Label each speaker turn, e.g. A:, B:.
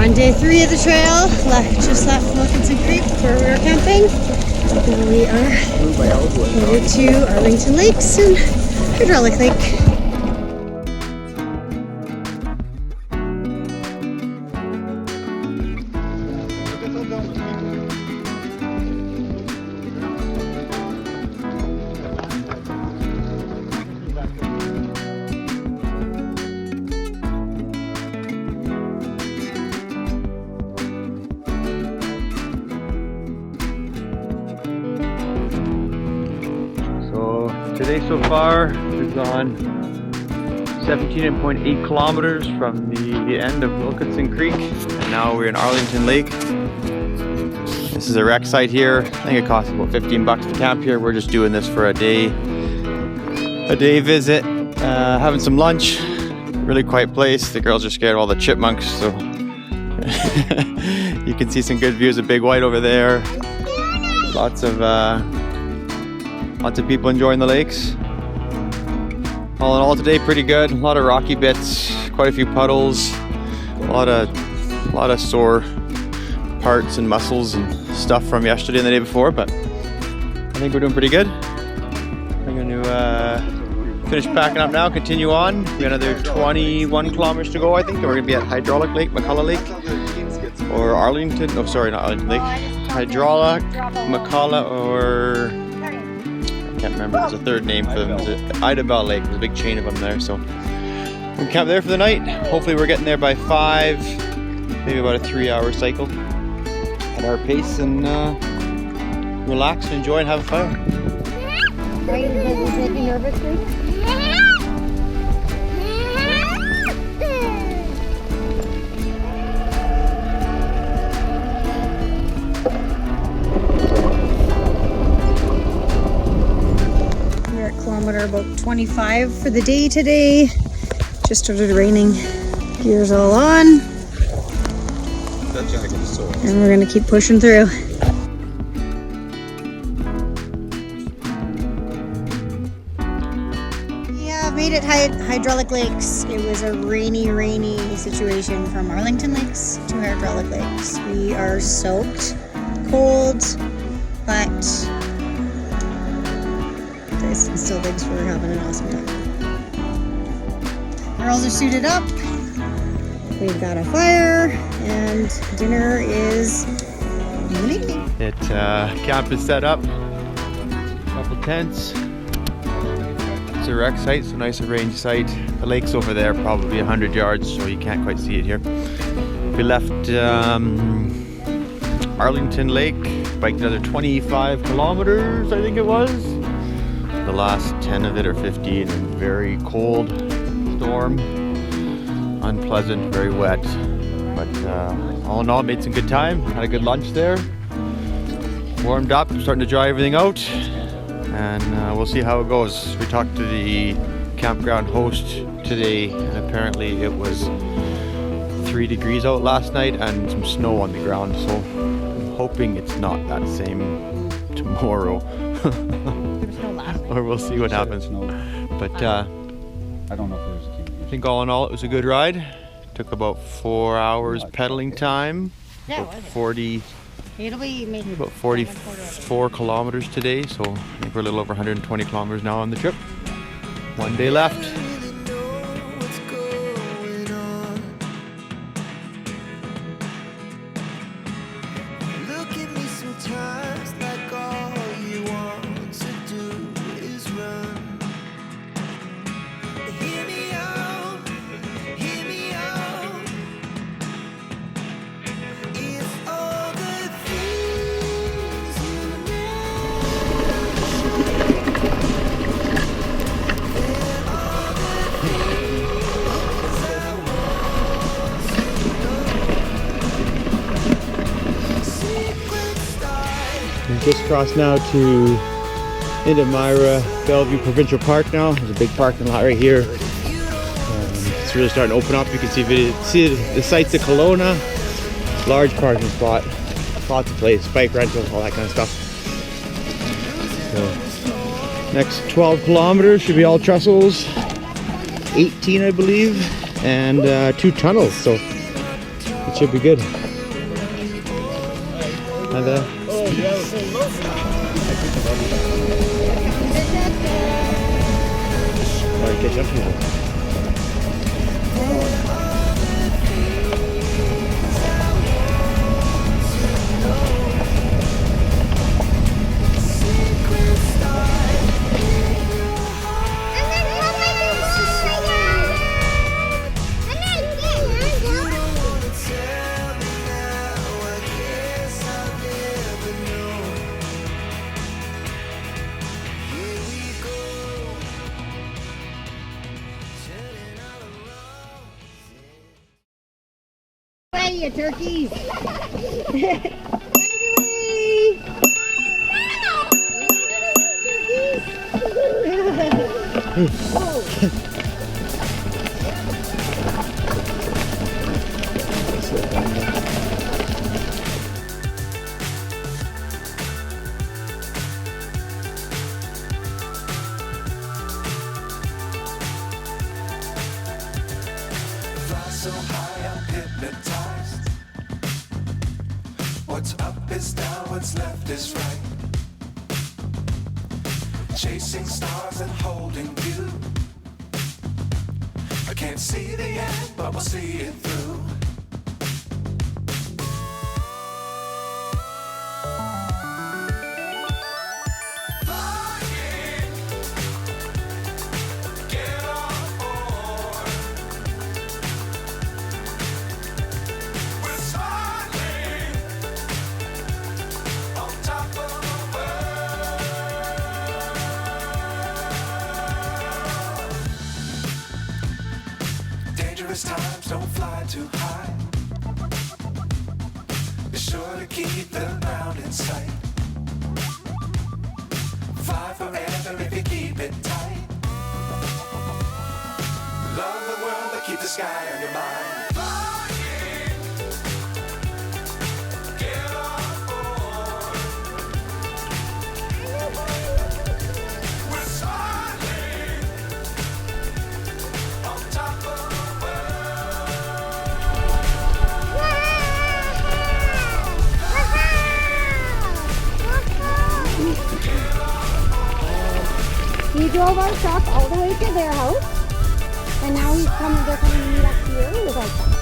A: On day 3 of the trail, just left Wilkinson Creek where we were camping. And we are headed to Arlington Lakes and Hydraulic Lake.
B: Today so far, we've gone 17.8 kilometers from the end of Wilkinson Creek, and now we're in Arlington Lake. This is a wreck site here. I think it costs about 15 bucks to camp here. We're just doing this for a day visit, having some lunch. Really quiet place. The girls are scared of all the chipmunks, so you can see some good views of Big White over there. Lots of people enjoying the lakes. All in all today, pretty good. A lot of rocky bits, quite a few puddles, a lot of sore parts and muscles and stuff from yesterday and the day before, but I think we're doing pretty good. I'm going to finish packing up now, continue on. We got another 21 kilometers to go, I think, and we're going to be at Hydraulic Lake, McCullough Lake, or Arlington. Oh, sorry, not Arlington Lake. Hydraulic, McCullough, or I can't remember. There's a third name for them. There's Idabel Lake. There's a big chain of them there. So we'll camp there for the night. Hopefully we're getting there by 5, maybe about a 3-hour cycle at our pace, and relax and enjoy and have a fire.
A: Are you making nervous, please? Kilometer about 25 for the day today. Just started raining. Gears all on. And we're gonna keep pushing through. Yeah, I've made it Hydraulic Lakes. It was a rainy situation from Arlington Lakes to Hydraulic Lakes. We are soaked, cold, but still thinks we're having an awesome time. Girls are suited up. We've got a fire and dinner is making.
B: Camp is set up. Couple tents. It's a wreck site, so nice range site. The lake's over there, probably 100 yards, so you can't quite see it here. We left Arlington Lake, biked another 25 kilometers, I think it was. The last 10 of it or 15, and very cold storm, unpleasant, very wet, but all in all made some good time. Had a good lunch there, warmed up, starting to dry everything out, and we'll see how it goes. We talked to the campground host today, and apparently it was 3 degrees out last night and some snow on the ground, so I'm hoping it's not that same tomorrow. Or we'll see what happens. But
C: I don't know if there's
B: I think all in all it was a good ride. Took about 4 hours pedaling time.
A: Yeah,
B: about 40.
A: It'll be maybe
B: about 44 kilometers today, so I think we're a little over 120 kilometers now on the trip. 1 day left. Just crossed now to into Myra-Bellevue Provincial Park now. There's a big parking lot right here. It's market's really starting to open up. You can see the sights of Kelowna. Large parking spot, lots of place, bike rental, all that kind of stuff. So, next 12 kilometers should be all trestles, 18 I believe, and 2 tunnels, so it should be good. And catch up to you.
A: You turkeys!
D: So high, I'm hypnotized. What's up is down, what's left is right. Chasing stars and holding you. I can't see the end, but we'll see it through. Times don't fly too high. Be sure to keep the ground in sight. Fly forever if you keep it tight. Love the world, but keep the sky on your mind.
E: He drove our truck all the way to their house, and now they're coming to meet us here. It was like